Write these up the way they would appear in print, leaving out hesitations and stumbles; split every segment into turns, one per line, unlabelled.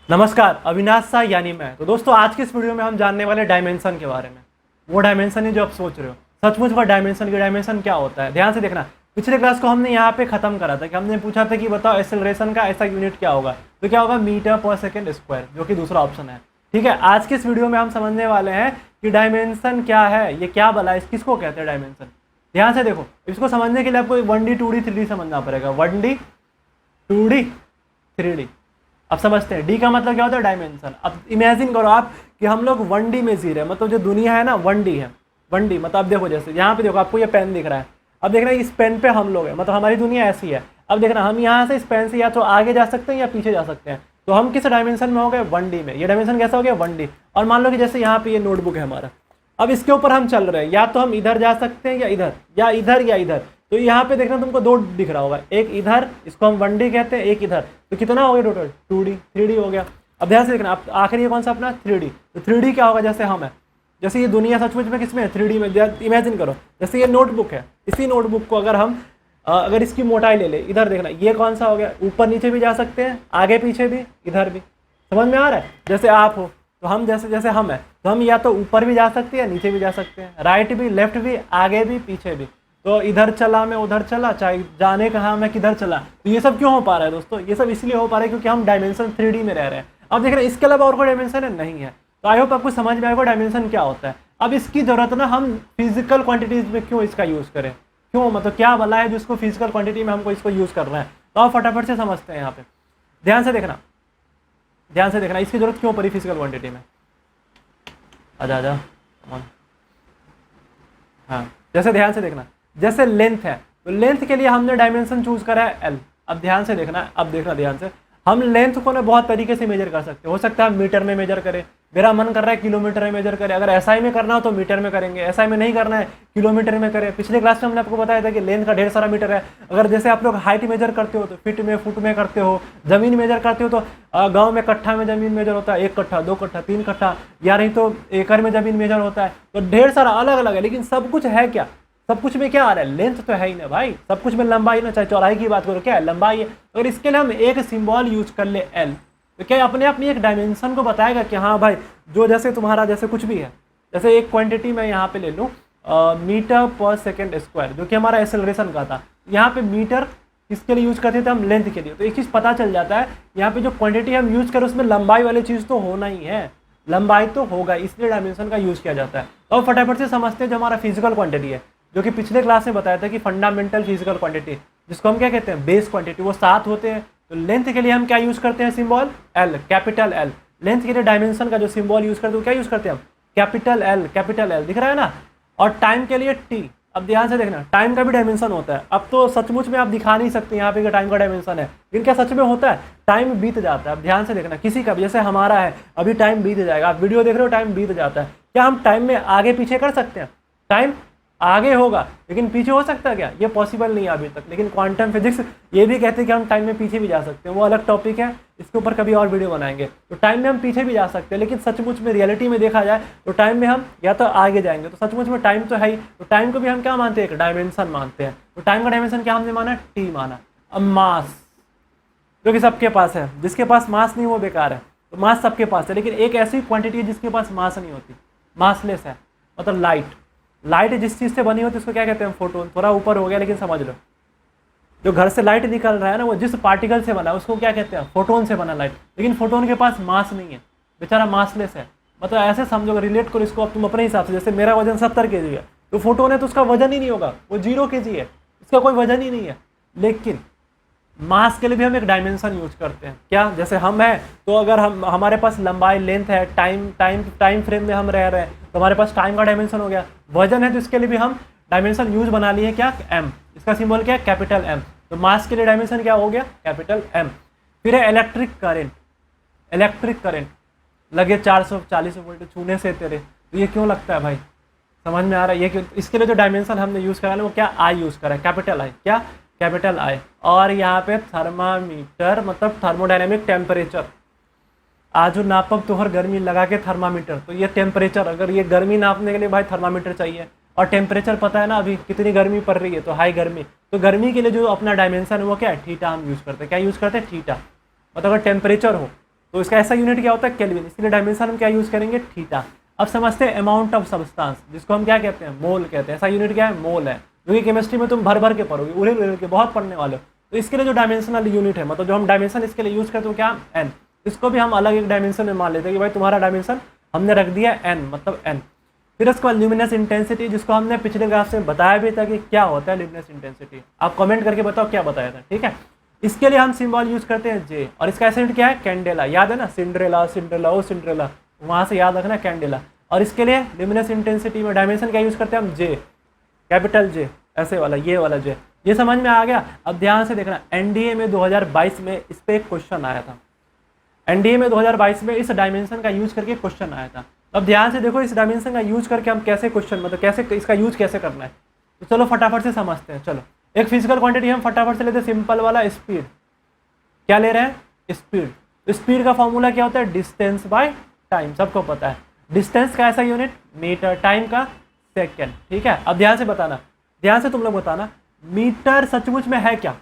नमस्कार, अविनाश सा यानी मैं। तो दोस्तों आज की इस वीडियो में हम जानने वाले डायमेंशन के बारे में। वो डायमेंशन है जो आप सोच रहे हो, सचमुच वो डायमेंशन की डायमेंशन क्या होता है, ध्यान से देखना। पिछले क्लास को हमने यहाँ पे खत्म करा था कि हमने पूछा था कि बताओ एक्सेलरेशन का ऐसा यूनिट क्या होगा, तो क्या होगा मीटर पर सेकेंड स्क्वायर, जो कि दूसरा ऑप्शन है। ठीक है, आज के इस वीडियो में हम समझने वाले हैं कि डायमेंशन क्या है, ये क्या बला है, किसको कहते हैं डायमेंशन। ध्यान से देखो, इसको समझने के लिए आपको 1D 2D 3D समझना पड़ेगा। 1D 2D 3D। अब समझते हैं डी का मतलब क्या होता है, डायमेंशन। अब इमेजिन करो आप कि हम लोग 1D में जी रहे हैं, मतलब जो दुनिया है ना 1D है। 1D मतलब अब देखो, जैसे यहाँ पे देखो आपको ये पेन दिख रहा है, अब देखना इस पेन पे हम लोग हैं, मतलब हमारी दुनिया ऐसी है। अब देखना हम यहाँ से इस पेन से या तो आगे जा सकते हैं या पीछे जा सकते हैं। तो हम किस डायमेंशन में हो गए, 1D में। ये डायमेंशन कैसा हो गया, 1D। और मान लो कि जैसे यहाँ पे ये नोटबुक है हमारा, अब इसके ऊपर हम चल रहे हैं, या तो हम इधर जा सकते हैं या इधर, या इधर या इधर। तो यहाँ पे देखना तुमको दो दिख रहा होगा, एक इधर, इसको हम 1D कहते हैं, एक इधर। तो कितना हो गया टोटल, 2D 3D हो गया। अब ध्यान से देखना, अब आखिरी कौन सा अपना 3D। तो 3D क्या होगा, जैसे हम है, जैसे ये दुनिया सचमुच में किसमें है, 3D में। इमेजिन करो जैसे ये नोटबुक है, इसी नोटबुक को अगर हम अगर इसकी मोटाई ले ले, इधर देखना ये कौन सा हो गया, ऊपर नीचे भी जा सकते हैं, आगे पीछे भी, इधर भी। समझ में आ रहा है, जैसे आप हो तो हम जैसे जैसे हम है, तो हम या तो ऊपर भी जा सकते हैं, नीचे भी जा सकते हैं, राइट भी, लेफ्ट भी, आगे भी, पीछे भी। तो इधर चला मैं उधर चला, चाहे जाने कहा मैं किधर चला। तो ये सब क्यों हो पा रहा है दोस्तों, ये सब इसलिए हो पा रहा है क्योंकि हम डायमेंशन 3D में रह रहे हैं। अब देख रहे हैं इसके अलावा और कोई डायमेंशन है, नहीं है। तो आई होप आपको समझ में आएगा डायमेंशन क्या होता है। अब इसकी जरूरत ना हम फिजिकल क्वांटिटीज में क्यों इसका यूज करें, क्यों, मतलब क्या भला है जिसको फिजिकल क्वांटिटी में हमको इसको यूज करना है। तो आप फटाफट से समझते हैं यहाँ पे, ध्यान से देखना, ध्यान से देखना इसकी जरूरत क्यों पड़ी फिजिकल क्वांटिटी में। आजा आजा, हाँ, जैसे ध्यान से देखना, जैसे लेंथ है, तो लेंथ के लिए हमने डायमेंशन चूज करा है एल। अब ध्यान से देखना, अब देखना ध्यान से, हम लेंथ को ना बहुत तरीके से मेजर कर सकते हैं। हो सकता है हम मीटर में मेजर करें, मेरा मन कर रहा है किलोमीटर में मेजर करें। अगर एसआई में करना हो तो मीटर में करेंगे, एसआई में नहीं करना है किलोमीटर में करें। पिछले क्लास में हमने आपको बताया था कि लेंथ का ढेर सारा मीटर है। अगर जैसे आप लोग हाइट मेजर करते हो तो फीट में, फुट में करते हो। जमीन मेजर करते हो तो गाँव में कट्ठा में जमीन मेजर होता है, 1 कट्ठा 2 कट्ठा 3 कट्ठा, या नहीं तो एकड़ में जमीन मेजर होता है। तो ढेर सारा अलग अलग है, लेकिन सब कुछ है क्या, सब कुछ में क्या आ रहा है, लेंथ तो है ही ना भाई। सब कुछ में लंबाई ना, चाहे चौड़ाई की बात करो, क्या है, लंबाई है। अगर इसके लिए हम एक सिंबल यूज कर ले एल, तो क्या अपने आप में एक डायमेंशन को बताएगा कि हाँ भाई, जो जैसे तुम्हारा जैसे कुछ भी है, जैसे एक क्वांटिटी मैं यहाँ पे ले लूँ मीटर पर सेकेंड स्क्वायर, जो कि हमारा एक्सेलरेशन का था। यहाँ पे मीटर किसके लिए यूज करते थे हम, लेंथ के लिए। तो एक चीज़ पता चल जाता है, यहाँ पे जो क्वांटिटी हम यूज करें उसमें लंबाई वाली चीज़ तो होना ही है, लंबाई तो होगा, इसलिए डायमेंशन का यूज किया जाता है। तो फटाफट से समझते हैं जो हमारा फिजिकल क्वांटिटी है, जो कि पिछले क्लास में बताया था कि फंडामेंटल फिजिकल क्वांटिटी, जिसको हम क्या कहते हैं, बेस क्वांटिटी, वो 7 होते हैं। तो लेंथ के लिए हम क्या यूज करते हैं, symbol L, capital L. Length के लिए डायमेंशन का जो सिंबल यूज करते हैं वो क्या यूज करते हैं हम, कैपिटल एल, कैपिटल एल, दिख रहा है ना। और टाइम के लिए टी। अब ध्यान से देखना, टाइम का भी डायमेंशन होता है। अब तो सचमुच में आप दिखा नहीं सकते यहाँ पे कि टाइम का डायमेंशन है, लेकिन क्या सच में होता है, टाइम बीत जाता है। अब ध्यान से देखना, किसी का भी, जैसे हमारा है, अभी टाइम बीत जाएगा, आप वीडियो देख रहे हो टाइम बीत जाता है। क्या हम टाइम में आगे पीछे कर सकते हैं, टाइम आगे होगा लेकिन पीछे हो सकता है क्या, ये पॉसिबल नहीं है अभी तक। लेकिन क्वांटम फिजिक्स ये भी कहते हैं कि हम टाइम में पीछे भी जा सकते हैं, वो अलग टॉपिक है, इसके ऊपर कभी और वीडियो बनाएंगे। तो टाइम में हम पीछे भी जा सकते हैं, लेकिन सचमुच में रियलिटी में देखा जाए तो टाइम में हम या तो आगे जाएंगे। तो सचमुच में टाइम तो है ही, तो टाइम को भी हम क्या मानते हैं, एक डायमेंशन मानते हैं। तो टाइम का डायमेंशन क्या हमने माना, टी माना। अब मास, जो कि सबके पास है, जिसके पास मास नहीं वो बेकार है। तो मास सबके पास है, लेकिन एक ऐसी क्वांटिटी है जिसके पास मास नहीं होती, मासलेस है, मतलब लाइट। लाइट जिस चीज़ से बनी होती है उसको क्या कहते हैं, फोटोन। थोड़ा ऊपर हो गया लेकिन समझ लो, जो घर से लाइट निकल रहा है ना, वो जिस पार्टिकल से बना है उसको क्या कहते हैं, फोटोन से बना लाइट। लेकिन फोटोन के पास मास नहीं है, बेचारा मासलेस है। मतलब ऐसे समझो, रिलेट करो इसको अब तुम अपने हिसाब से। जैसे मेरा वजन 70 kg है, तो फोटोन है तो उसका वजन ही नहीं होगा, वो 0 kg है, इसका कोई वजन ही नहीं है। लेकिन मास के लिए भी हम एक डायमेंशन यूज करते हैं, क्या, जैसे हम हैं तो अगर हम, हमारे पास लंबाई, लेंथ है, टाइम फ्रेम में हम रह रहे हैं, तो हमारे पास टाइम का डायमेंशन हो गया। वजन है तो इसके लिए भी हम डायमेंशन यूज बना लिए क्या, एम, इसका सिंबल क्या है, कैपिटल एम। तो मास के लिए डायमेंशन क्या हो गया, कैपिटल एम। फिर है इलेक्ट्रिक करंट, इलेक्ट्रिक करंट लगे 440 वोल्ट छूने से तेरे, तो ये क्यों लगता है भाई, समझ में आ रहा है ये क्यों। इसके लिए जो डायमेंशन हमने यूज करा है वो क्या, आई यूज करा है, कैपिटल आई, क्या, कैपिटल आई। और यहाँ पे थर्मामीटर, मतलब थर्मोडायनेमिक टेम्परेचर, आज नापब तोहर गर्मी लगा के थर्मामीटर। तो ये टेम्परेचर, अगर ये गर्मी नापने के लिए भाई थर्मामीटर चाहिए, और टेम्परेचर पता है ना अभी कितनी गर्मी पड़ रही है, तो हाई गर्मी। तो गर्मी के लिए जो अपना डायमेंशन है वो क्या है, थीटा हम यूज़ करते हैं। क्या यूज़ करते हैं, थीटा। मतलब अगर टेम्परेचर हो तो इसका ऐसा यूनिट क्या होता है, केल्विन, इसलिए डायमेंशन हम क्या यूज़ करेंगे, थीटा। अब समझते हैं अमाउंट ऑफ सब्सटेंस, जिसको हम क्या कहते हैं, मोल कहते हैं। ऐसा यूनिट क्या है, मोल है, जो कि केमिस्ट्री में तुम भर भर के पढ़ोगे, उड़ेल उड़ेल के बहुत पढ़ने वाले हो। तो इसके लिए जो डायमेंशनल यूनिट है, मतलब जो हम डायमेंशन इसके लिए यूज़ करते हो क्या, एन। इसको भी हम अलग एक डायमेंशन में मान लेते हैं कि भाई तुम्हारा डायमेंशन हमने रख दिया एन, मतलब एन। फिर उसके बाद ल्यूमिनस इंटेंसिटी, जिसको हमने पिछले ग्राफ से बताया भी था कि क्या होता है ल्यूमिनस इंटेंसिटी। आप कमेंट करके बताओ क्या बताया था, ठीक है। इसके लिए हम सिंबल यूज करते हैं जे, और इसका एसेंट क्या है, कैंडेला। याद है ना, सिंड्रेला सिंड्रेला ओ सिंड्रेला, वहां से याद रखना कैंडेला। और इसके लिए ल्यूमिनस इंटेंसिटी में डायमेंशन क्या यूज करते हैं हम, जे, कैपिटल जे, ऐसे वाला, ये वाला जे। ये समझ में आ गया। अब ध्यान से देखना, एनडीए में 2022 में इस पे एक क्वेश्चन आया था। एनडीए में 2022 में इस डायमेंशन का यूज करके क्वेश्चन आया था। अब ध्यान से देखो, इस डायमेंशन का यूज करके हम कैसे क्वेश्चन, मतलब कैसे इसका यूज कैसे करना है, तो चलो फटाफट से समझते हैं। चलो, एक फिजिकल क्वांटिटी हम फटाफट से लेते हैं, सिंपल वाला स्पीड। क्या ले रहे हैं, स्पीड। स्पीड का फॉर्मूला क्या होता है, डिस्टेंस बाय टाइम, सबको पता है। डिस्टेंस का ऐसा यूनिट मीटर, टाइम का सेकेंड, ठीक है। अब ध्यान से बताना, ध्यान से तुम लोग बताना, मीटर सचमुच में है क्या,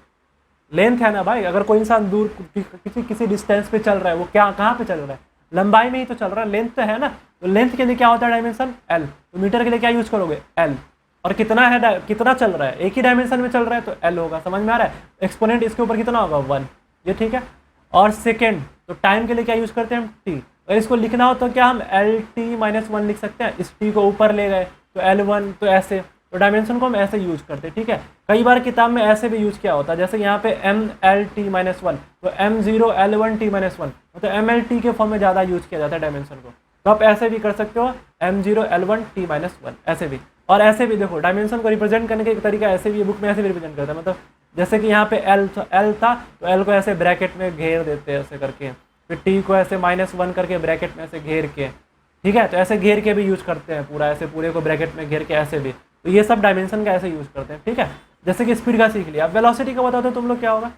लेंथ है ना भाई। अगर कोई इंसान दूर किसी डिस्टेंस पे चल रहा है, वो क्या कहाँ पे चल रहा है, लंबाई में ही तो चल रहा है, लेंथ तो है ना। तो लेंथ के लिए क्या होता है डायमेंशन, एल। तो मीटर के लिए क्या यूज करोगे, एल। और कितना है, कितना चल रहा है, एक ही डायमेंशन में चल रहा है तो एल होगा, समझ में आ रहा है। एक्सपोनेंट इसके ऊपर कितना होगा, 1, ये ठीक है। और सेकेंड, तो टाइम के लिए क्या यूज करते हैं हम, टी। अगर इसको लिखना हो तो क्या हम एल टी माइनस 1 लिख सकते हैं, इस टी को ऊपर ले गए तो L1, तो ऐसे, तो डायमेंशन को हम ऐसे यूज करते हैं, ठीक है। कई बार किताब में ऐसे भी यूज किया होता है, जैसे यहाँ पे MLT-1, तो M0L1T-1, तो MLT के फॉर्म में ज़्यादा यूज किया जाता है डायमेंशन को। तो आप ऐसे भी कर सकते हो, M0L1T-1, ऐसे भी। और ऐसे भी देखो, डायमेंशन को रिप्रेजेंट करने का एक तरीका ऐसे भी, बुक में ऐसे भी रिप्रेजेंट करता है, मतलब जैसे कि यहाँ पे L था तो L को ऐसे ब्रैकेट में घेर देते हैं ऐसे करके, फिर T को ऐसे -1 करके ब्रैकेट में ऐसे घेर के, ठीक है। तो ऐसे घेर के भी यूज करते हैं, पूरा ऐसे पूरे को ब्रैकेट में घेर के, ऐसे भी। तो ये सब डायमेंशन का ऐसे यूज करते हैं, ठीक है। जैसे कि स्पीड का सीख लिया। अब वेलोसिटी का बता दो तुम लोग क्या होगा,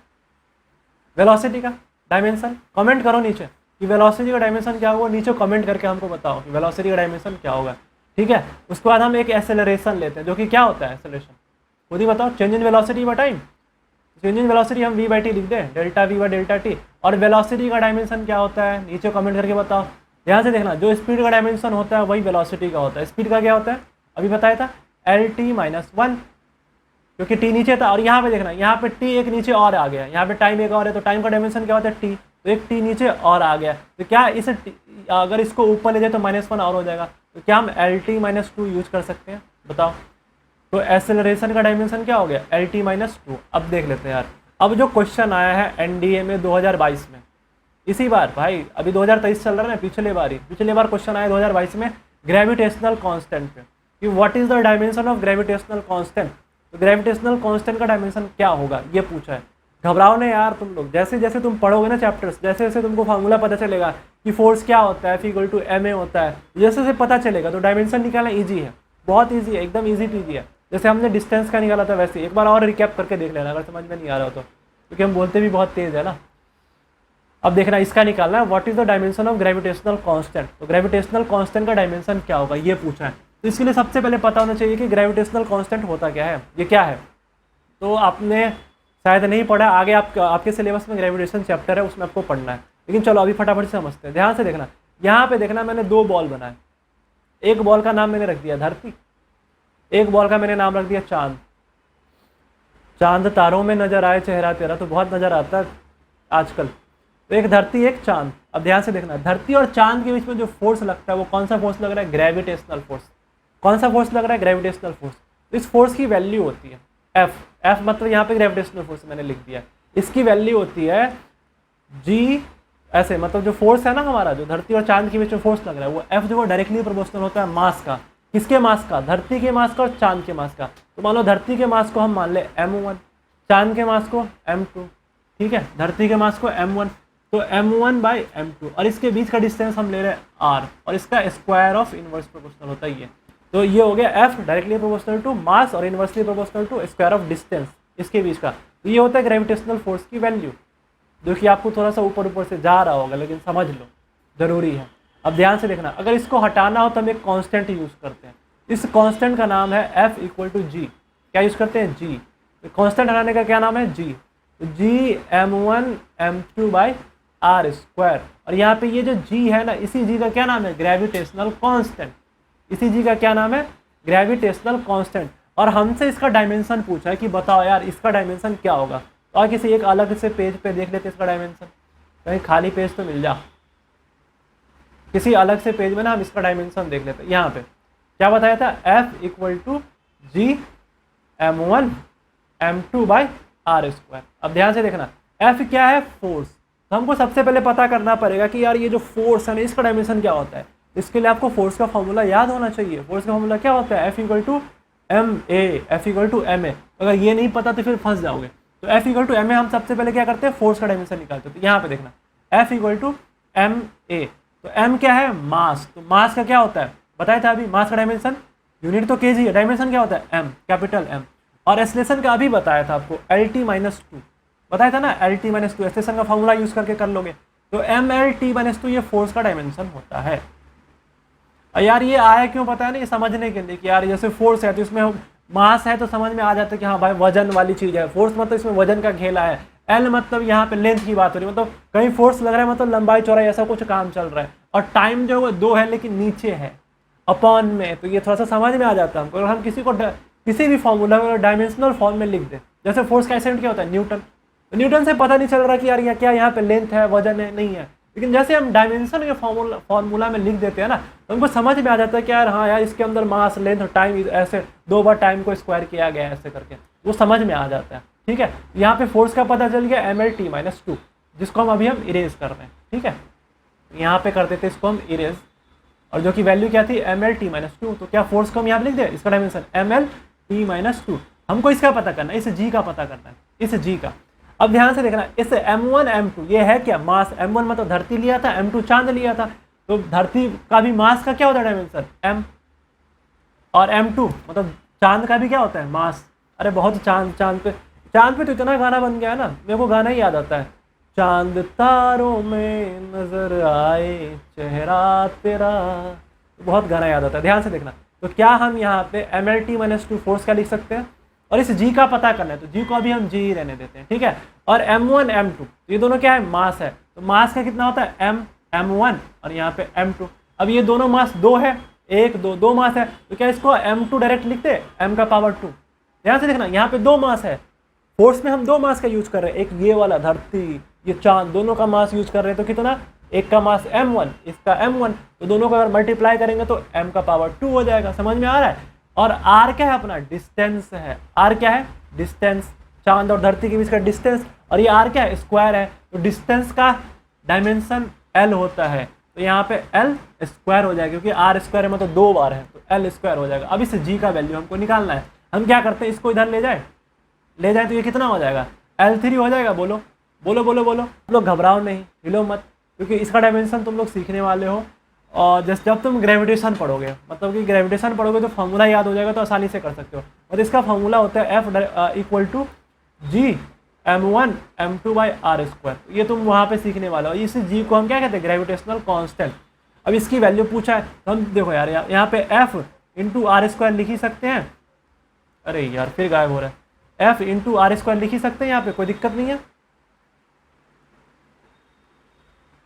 वेलोसिटी का डायमेंशन। कमेंट करो नीचे कि वेलोसिटी का डायमेंशन क्या होगा, नीचे कमेंट करके हमको बताओ कि वेलोसिटी का डायमेंशन क्या होगा, ठीक है। उसके बाद हम एक एक्सेलरेशन लेते हैं, जो कि क्या होता है एक्सेलरेशन, खुद ही बताओ। Change in velocity by time, change in velocity हम v/t लिख दें, delta v by delta t। और वेलोसिटी का डायमेंशन क्या होता है, नीचे कमेंट करके बताओ। ध्यान से देखना, जो स्पीड का डायमेंशन होता है वही वेलोसिटी का होता है। स्पीड का क्या होता है, अभी बताया था, LT-1, क्योंकि t नीचे था। और यहाँ पे देखना, यहाँ पे t एक नीचे और आ गया, यहाँ पे टाइम एक और है, तो टाइम का डायमेंशन क्या होता है, t। तो एक t नीचे और आ गया, तो क्या इसे अगर इसको ऊपर ले जाए तो -1 और हो जाएगा, तो क्या हम LT-2 यूज कर सकते हैं, बताओ। तो एक्सेलरेशन का डायमेंशन क्या हो गया, LT-2। अब देख लेते हैं यार, अब जो क्वेश्चन आया है एनडीए में 2022 में, इसी बार भाई, अभी 2023 चल रहा है ना, पिछले बार क्वेश्चन आया 2022 में ग्रेविटेशनल कांस्टेंट पे, कि what is the dimension of gravitational constant. तो ग्रेविटेशनल कांस्टेंट का डायमेंशन क्या होगा, ये पूछा है। घबराओ नहीं यार तुम लोग, जैसे जैसे तुम पढ़ोगे ना चैप्टर्स, जैसे जैसे तुमको फार्मूला पता चलेगा कि फोर्स क्या होता है, F=ma होता है, जैसे जैसे पता चलेगा तो डायमेंशन निकालना ईजी है, बहुत ईजी है, एकदम ईजी ईजी है। जैसे हमने डिस्टेंस का निकाला था, वैसे एक बार और रिकैप करके देख लेना अगर समझ में नहीं आ रहा हो तो, क्योंकि हम बोलते भी बहुत तेज है ना। अब देखना, इसका निकालना है, what is the dimension of gravitational constant. तो ग्रेविटेशनल कांस्टेंट का डायमेंशन क्या होगा, ये पूछा है। तो इसके लिए सबसे पहले पता होना चाहिए कि ग्रेविटेशनल कांस्टेंट होता क्या है, ये क्या है। तो आपने शायद नहीं पढ़ा, आगे आपके सिलेबस में ग्रेविटेशन चैप्टर है, उसमें आपको पढ़ना है। लेकिन चलो अभी फटाफट से समझते हैं। ध्यान से देखना, यहाँ पे देखना, मैंने 2 बॉल बनाए। एक बॉल का नाम मैंने रख दिया धरती, एक बॉल का मैंने नाम रख दिया चांद। चांद तारों में नजर आए चेहरा तेरा, तो बहुत नजर आता है आजकल। तो एक धरती एक चांद। अब ध्यान से देखना, धरती और चांद के बीच में जो फोर्स लगता है वो कौन सा फोर्स लग रहा है, ग्रेविटेशनल फोर्स। कौन सा फोर्स लग रहा है, ग्रेविटेशनल फोर्स। तो इस फोर्स की वैल्यू होती है एफ मतलब यहाँ पे ग्रेविटेशनल फोर्स मैंने लिख दिया, इसकी वैल्यू होती है जी, ऐसे मतलब जो फोर्स है ना हमारा, जो धरती और चांद के बीच में फोर्स लग रहा है, वो एफ जो वो डायरेक्टली प्रोपोर्शनल होता है मास का। किसके मास का, धरती के मास का और चांद के मास का। तो मान लो धरती के मास को हम मान ले m1, चांद के मास को m2, ठीक है। धरती के मास को m1, तो m1/m2, और इसके बीच का डिस्टेंस हम ले रहे हैं r, और इसका स्क्वायर ऑफ इनवर्स प्रोपोर्शनल होता है ये। तो ये हो गया f directly proportional to mass और inversely proportional to square of distance, इसके बीच का। तो ये होता है ग्रेविटेशनल फोर्स की वैल्यू, जो कि आपको थोड़ा सा ऊपर ऊपर से जा रहा होगा, लेकिन समझ लो जरूरी है। अब ध्यान से देखना, अगर इसको हटाना हो तो हम एक कांस्टेंट यूज करते हैं। इस कांस्टेंट का नाम है F=g। क्या यूज करते हैं, g। तो कांस्टेंट हटाने का क्या नाम है, g। तो g m1 m2/r are square. और यहाँ पे ये जो जी है ना, इसी जी का क्या नाम है, ग्रेविटेशनल कांस्टेंट। इसी जी का क्या नाम है, ग्रेविटेशनल कांस्टेंट। और हमसे इसका डायमेंशन पूछा है कि बताओ यार इसका डायमेंशन क्या होगा। तो और किसी एक अलग से पेज पे देख लेते इसका डायमेंशन, कहीं खाली पेज तो मिल जा, किसी अलग से पेज में ना हम इसका डायमेंशन देख लेते। यहाँ पे क्या बताया था, F equal to G m1 m2 by R square. अब ध्यान से देखना, F क्या है, फोर्स। तो हमको सबसे पहले पता करना पड़ेगा कि यार ये जो फोर्स है ना, इसका डायमेंशन क्या होता है। इसके लिए आपको फोर्स का फॉर्मूला याद होना चाहिए। फोर्स का फॉर्मूला क्या होता है, F equal to M A, F equal to M A. अगर ये नहीं पता तो फिर फंस जाओगे। तो F equal to M A हम सबसे पहले क्या करते हैं, फोर्स का डायमेंशन निकालते हैं। तो यहाँ पे देखना F equal to M A, तो m क्या है, मास। तो मास का क्या होता है, बताया था अभी, मास का डायमेंशन, यूनिट तो केजी है, डायमेंशन क्या होता है, m, कैपिटल M। और एक्सलेशन का अभी बताया था आपको, LT-2 बताया था ना, LT-2 एक्सलेशन का फॉर्मूला यूज करके कर लोगे। तो MLT-2 ये फोर्स का डायमेंशन होता है। और यार ये आया क्यों पता है ना, ये समझने के लिए कि यार जैसे फोर्स है तो इसमें मास है तो समझ में आ जाता है कि हाँ भाई वजन वाली चीज है। फोर्स मतलब इसमें वजन का खेला है। एल मतलब यहाँ पे लेंथ की बात हो रही है, मतलब कहीं फोर्स लग रहा है मतलब लंबाई चौड़ाई ऐसा कुछ काम चल रहा है। और टाइम जो है 2 है लेकिन नीचे है अपॉन में, तो ये थोड़ा सा समझ में आ जाता है हमको। अगर हम किसी को किसी भी फॉर्मूला में डायमेंशनल फॉर्म में लिख दें, जैसे फोर्स का एक्सीडेंट क्या होता है, न्यूटन। तो न्यूटन से पता नहीं चल रहा कि यार क्या यहाँ पे लेंथ है, वजन है, नहीं है। लेकिन जैसे हम डायमेंशन के फॉर्मूला में लिख देते हैं ना, तो हमको समझ में आ जाता है कि यार हाँ यार इसके अंदर मास, लेंथ और टाइम, ऐसे 2 बार टाइम को स्क्वायर किया गया है, ऐसे करके वो समझ में आ जाता है। ठीक है, यहाँ पे फोर्स का पता चल गया MLT-2, जिसको हम अभी हम इरेज कर रहे हैं। ठीक है, यहाँ पे कर देते इसको हम इरेज, और जो कि वैल्यू क्या थी, MLT-2। तो क्या फोर्स को हम यहाँ लिख दे, इसका डायमेंशन MLT-2। हमको इसका पता करना है, इस जी का पता करना है, इस जी का। अब ध्यान से देखना, इस M1 M2 ये है क्या, मास। M1 मतलब धरती लिया था, M2 चांद लिया था। तो धरती का भी मास का क्या होता है डायमेंशन, M, और M2 मतलब चांद का भी क्या होता है, मास। अरे बहुत चांद पे तो इतना गाना बन गया है ना, मेरे को गाना ही याद आता है, चांद तारों में नजर आए चेहरा तेरा, बहुत गाना याद आता है। ध्यान से देखना, तो क्या हम यहाँ पे MLT-2 फोर्स का लिख सकते हैं, और इस जी का पता करना है, तो जी को अभी हम जी ही रहने देते हैं। ठीक है, और M1 M2 ये दोनों क्या है, मास है। तो मास का कितना होता है, M1 और यहाँ पे M2। अब ये दोनों मास 2 है, 1 2 2 मास है, तो क्या इसको M2 डायरेक्ट लिखते हैं, M का पावर 2। ध्यान से देखना, यहाँ पे 2 मास है, फोर्स में हम 2 मास का यूज कर रहे हैं, एक ये वाला धरती, ये चांद, दोनों का मास यूज कर रहे हैं। तो कितना, एक का मास M1, इसका M1, तो दोनों को अगर मल्टीप्लाई करेंगे तो M का पावर 2 हो जाएगा। समझ में आ रहा है। और R क्या है अपना, डिस्टेंस है। R क्या है, डिस्टेंस, चांद और धरती के बीच का डिस्टेंस। और ये R क्या है, स्क्वायर है। तो डिस्टेंस का डायमेंशन L होता है, तो यहाँ पे L स्क्वायर हो जाएगा, क्योंकि R स्क्वायर है मतलब 2 बार है, तो L स्क्वायर हो जाएगा। अब इस G का वैल्यू हमको निकालना है। हम क्या करते हैं, इसको इधर ले जाए तो ये कितना हो जाएगा, L3 हो जाएगा। बोलो बोलो बोलो बोलो, तुम लोग घबराओ नहीं, हिलो मत, क्योंकि इसका डायमेंशन तुम लोग सीखने वाले हो। और जब तुम ग्रेविटेशन पढ़ोगे, मतलब कि ग्रेविटेशन पढ़ोगे तो फॉर्मूला याद हो जाएगा, तो आसानी से कर सकते हो। और इसका फॉर्मूला होता है F equal to G M1 M2 by R square. ये तुम वहाँ पे सीखने वाले हो। इस जी को हम क्या कहते हैं, ग्रेविटेशनल कांस्टेंट। अब इसकी वैल्यू पूछा है, तो हम देखो यार यहाँ पे F इंटू आर स्क्वायर लिख ही सकते हैं। अरे यार फिर गायब हो रहा है, F इंटू आर स्क्वायर लिख ही सकते हैं, यहाँ पे कोई दिक्कत नहीं है।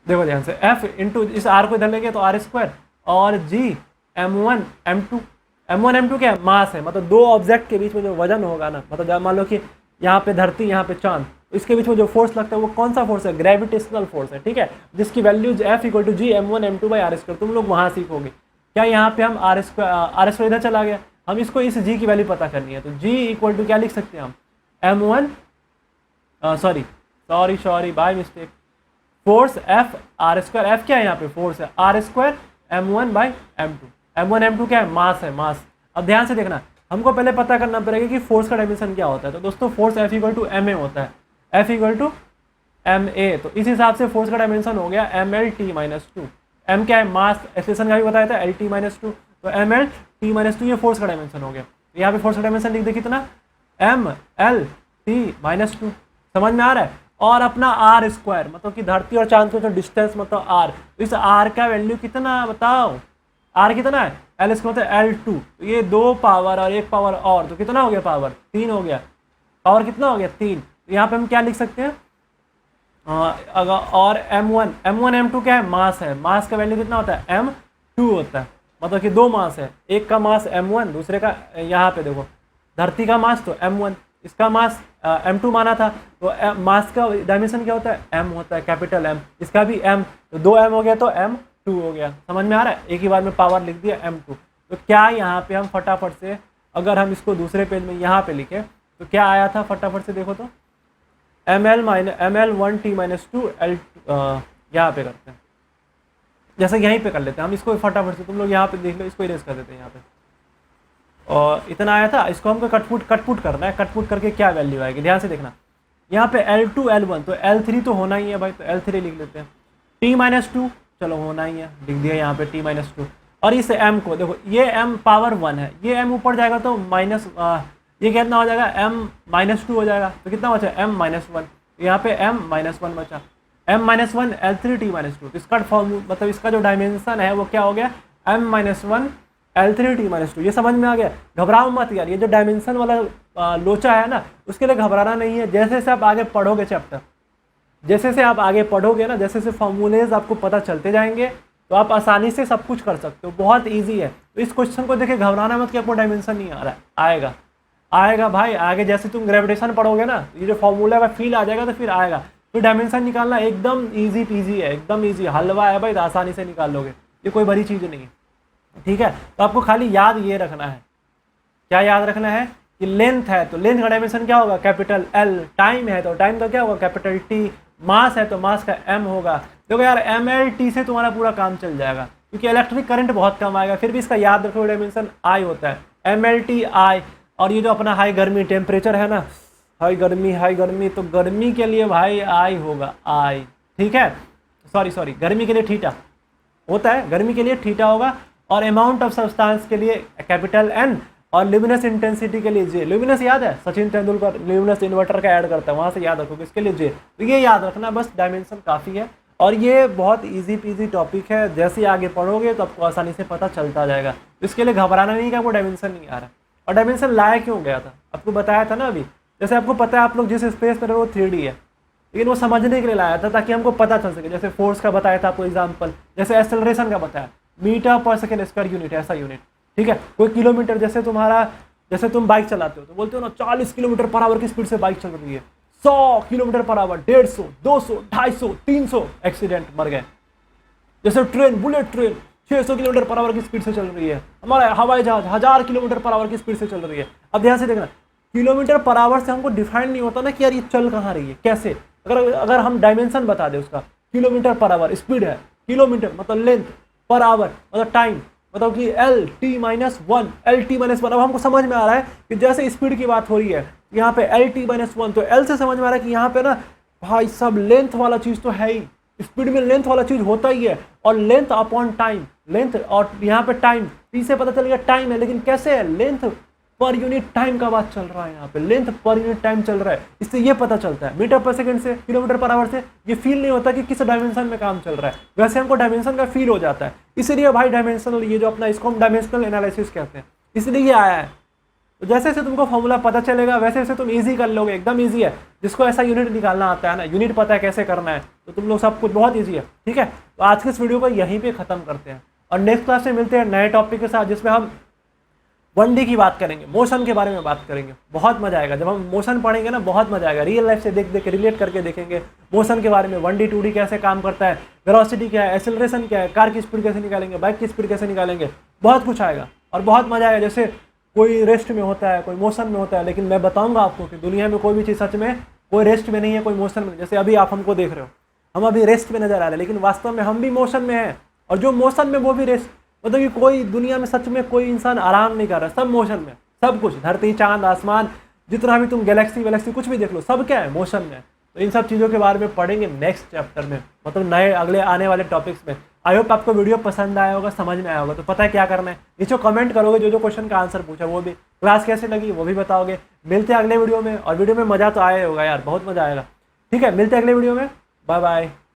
देखो ध्यान से, F इंटू इस R को इधर लेंगे तो आर स्क्वायर, और G M1 M2। M1 M2 क्या है, मास है, मतलब 2 ऑब्जेक्ट के बीच में जो वजन होगा ना, मतलब मान लो कि यहाँ पे धरती, यहाँ पे चांद, तो इसके बीच में जो फोर्स लगता है वो कौन सा फोर्स है, ग्रेविटेशनल फोर्स है। ठीक है, जिसकी value F equal to G M1 M2 by R square. तुम लोग वहाँ सीखोगे। क्या यहाँ पे हम आर स्क्वायर इधर चला गया, हम इसको इस G की वैल्यू पता करनी है। तो G इक्वल टू क्या लिख सकते हैं हम, M1 sorry by mistake, force F R square. F क्या है यहाँ पे, फोर्स है, are square M1 by M2। M1 M2 क्या है, मास है, मास। अब ध्यान से देखना, हमको पहले पता करना पड़ेगा कि फोर्स का डायमेंशन क्या होता है। तो दोस्तों force F equal to MA होता है, F इक्वल टू MA। तो इस हिसाब से फोर्स का डायमेंशन हो गया MLT-2। M क्या है, मास, एक्सेलेरेशन का भी बताया था LT-2, तो MLT-2 ये फोर्स का डायमेंशन हो गया। तो यहाँ पे फोर्स का डायमेंशन लिख दे कितना, MLT-2। समझ में आ रहा है। और अपना आर स्क्वायर मतलब कि धरती और चांद के जो डिस्टेंस मतलब R, तो इस R का वैल्यू कितना बताओ, R कितना है, L स्क्वायर होता है L2। तो ये 2 पावर और 1 पावर और, तो कितना हो गया, पावर 3 हो गया। पावर कितना हो गया, 3। तो यहाँ पे हम क्या लिख सकते हैं, अगर और M1 M2 क्या है, मास है। मास का वैल्यू कितना होता है, M2 होता है। मतलब कि दो मास है, एक का मास M1, दूसरे का यहाँ पे देखो धरती का मास तो M1, इसका मास M2 माना था, तो मास का डायमेंशन क्या होता है, M होता है, कैपिटल M। इसका भी M, तो 2M हो गया तो M2 हो गया। समझ में आ रहा है, एक ही बार में पावर लिख दिया M2। तो क्या यहाँ पे हम फटाफट से अगर हम इसको दूसरे पेज में यहाँ पे लिखे तो क्या आया था, फटाफट से देखो तो ML1T-2 L यहाँ पे करते हैं, जैसे यहीं पे कर लेते हैं हम इसको फटाफट से। तुम लोग यहाँ पे देख लो, इसको इरेज कर देते हैं यहाँ पे। और इतना आया था, इसको हमको कटपुट करना है। कटपुट करके क्या वैल्यू आएगी, ध्यान से देखना। यहाँ पे L2 L1 तो L3 तो होना ही है भाई, तो L3 लिख लेते हैं। T-2 चलो होना ही है, लिख दिया यहाँ पे T-2। और इस M को देखो, ये M पावर 1 है, ये M ऊपर जाएगा तो ये कितना हो जाएगा, M-2 हो जाएगा। तो कितना बचा, M-1। यहाँ पे M-1 बचा, M-1 L3 T-2। इसका फॉर्मूला मतलब इसका जो डायमेंशन है वो क्या हो गया, M-1 L3 T-2। ये समझ में आ गया। घबराओ मत यार, ये जो डायमेंशन वाला लोचा है ना, उसके लिए घबराना नहीं है। जैसे जैसे आप आगे पढ़ोगे चैप्टर, जैसे से आप आगे पढ़ोगे ना, जैसे से फॉर्मूलेज आपको पता चलते जाएंगे, तो आप आसानी से सब कुछ कर सकते हो। बहुत ईजी है। तो इस क्वेश्चन को देखे घबराना मत कि आपको डायमेंशन नहीं आ रहा है, आएगा भाई। आगे जैसे तुम ग्रेविटेशन पढ़ोगे ना, ये जो फॉर्मूला का फील आ जाएगा तो फिर आएगा। फिर डायमेंशन निकालना एकदम ईजी पीजी है, एकदम ईजी, हलवा है भाई, तो आसानी से निकाल लोगे। ये कोई बड़ी चीज़ नहीं है, ठीक है। तो आपको खाली याद ये रखना है, क्या याद रखना है कि लेंथ है तो लेंथ का डायमेंशन क्या होगा, कैपिटल L। टाइम है तो टाइम का क्या होगा, कैपिटल T। मास है तो मास का M होगा। देखो यार MLT से तुम्हारा पूरा काम चल जाएगा, क्योंकि इलेक्ट्रिक करंट बहुत कम आएगा। फिर भी इसका याद रखो, डायमेंशन I होता है, MLT I। और ये जो अपना हाई गर्मी टेम्परेचर है ना, हाई गर्मी, तो गर्मी के लिए भाई I होगा, I, ठीक है। सॉरी, गर्मी के लिए थीटा होता है, गर्मी के लिए थीटा होगा। और अमाउंट ऑफ सब्सटेंस के लिए कैपिटल N, और ल्यूमिनस इंटेंसिटी के लिए J। ल्यूमिनस याद है, सचिन तेंदुलकर ल्यूमिनस इन्वर्टर का ऐड करता है, वहाँ से याद रखोगे, इसके लिए J। तो ये याद रखना बस, डायमेंशन काफ़ी है। और ये बहुत इजी पीजी टॉपिक है, जैसे आगे पढ़ोगे तो आपको आसानी से पता चलता जाएगा। तो इसके लिए घबराना नहीं कि आपको डायमेंशन नहीं आ रहा। और डायमेंशन लाया क्यों गया था, आपको बताया था ना अभी। जैसे आपको पता है, आप लोग जिस स्पेस में रहो वो 3D है, लेकिन वो समझने के लिए लाया था ताकि हमको पता चल सके। जैसे फोर्स का बताया था आपको एग्जाम्पल, जैसे एक्सेलरेशन का बताया, मीटर पर सेकेंड स्क्वायर यूनिट, ऐसा यूनिट, ठीक है। कोई किलोमीटर, जैसे तुम बाइक चलाते हो तो बोलते हो ना 40 किलोमीटर पर आवर की स्पीड से बाइक चल रही है, 100 किलोमीटर पर आवर, 150, 200, 250, 300, एक्सीडेंट, मर गए। जैसे train, bullet train 600 kilometre per hour की स्पीड से चल रही है, हमारा हवाई जहाज 1000 किलोमीटर पर आवर की स्पीड से चल रही है। अब ध्यान से देखना, किलोमीटर पर आवर से हमको डिफाइन नहीं होता ना कि यार ये चल कहाँ रही है, कैसे। अगर हम डायमेंशन बता दें उसका, किलोमीटर पर आवर स्पीड है, किलोमीटर मतलब लेंथ, पर आवर मतलब टाइम, मतलब कि LT-1, LT-1। अब हमको समझ में आ रहा है कि जैसे स्पीड की बात हो रही है यहाँ पे LT-1, तो L से समझ में आ रहा है कि यहाँ पे ना भाई सब लेंथ वाला चीज़ तो है ही, स्पीड में लेंथ वाला चीज़ होता ही है। और लेंथ अपॉन टाइम, लेंथ और यहाँ पे टाइम, T से पता चल गया टाइम है, लेकिन कैसे है, लेंथ पर यूनिट टाइम का बात चल रहा है, यहाँ पे लेंथ पर यूनिट टाइम चल रहा है। इससे ये पता चलता है मीटर पर सेकंड से, किलोमीटर पर आवर से ये फील नहीं होता कि किस डायमेंशन में काम चल रहा है, वैसे हमको डायमेंशन का फील हो जाता है। इसलिए भाई डायमेंशनल, ये जो अपना, इसको हम डायमेंशनल एनालिसिस कहते हैं, इसलिए ये आया है। तो जैसे जैसे तुमको फॉर्मूला पता चलेगा वैसे वैसे तुम ईजी कर लोगे, एकदम ईजी है। जिसको ऐसा यूनिट निकालना आता है ना, यूनिट पता है कैसे करना है, तो तुम लोग सब कुछ बहुत ईजी है, ठीक है। तो आज के इस वीडियो को यहीं पे खत्म करते हैं और नेक्स्ट क्लास में मिलते हैं नए टॉपिक के साथ, जिसमें हम 1D की बात करेंगे, मोशन के बारे में बात करेंगे। बहुत मजा आएगा जब हम मोशन पढ़ेंगे ना, बहुत मजा आएगा। रियल लाइफ से देख देख के रिलेट करके देखेंगे मोशन के बारे में, 1D 2D कैसे काम करता है, वेलोसिटी क्या है, एक्सेलरेशन क्या है, कार की स्पीड कैसे निकालेंगे, बाइक की स्पीड कैसे निकालेंगे, बहुत कुछ आएगा और बहुत मजा आएगा। जैसे कोई रेस्ट में होता है, कोई मोशन में होता है, लेकिन मैं बताऊंगा आपको कि दुनिया में कोई भी चीज़ सच में कोई रेस्ट में नहीं है, कोई मोशन में। जैसे अभी आप हमको देख रहे हो, हम अभी रेस्ट में नजर आ रहे हैं, लेकिन वास्तव में हम भी मोशन में हैं, और जो मोशन में वो भी रेस्ट। मतलब कि कोई दुनिया में सच में कोई इंसान आराम नहीं कर रहा, सब मोशन में, सब कुछ, धरती, चांद, आसमान, जितना भी तुम गैलेक्सी वैलेक्सी कुछ भी देख लो, सब क्या है, मोशन में। तो इन सब चीज़ों के बारे में पढ़ेंगे नेक्स्ट चैप्टर में, मतलब नए अगले आने वाले टॉपिक्स में। आई होप आपको वीडियो पसंद आया होगा, समझ में आया होगा। तो पता है क्या करना है, नीचे कमेंट करोगे, जो जो क्वेश्चन का आंसर पूछा वो भी, क्लास कैसे लगी वो भी बताओगे। मिलते हैं अगले वीडियो में, और वीडियो में मज़ा तो आया होगा यार, बहुत मज़ा आएगा। ठीक है, मिलते हैं अगले वीडियो में, बाय बाय।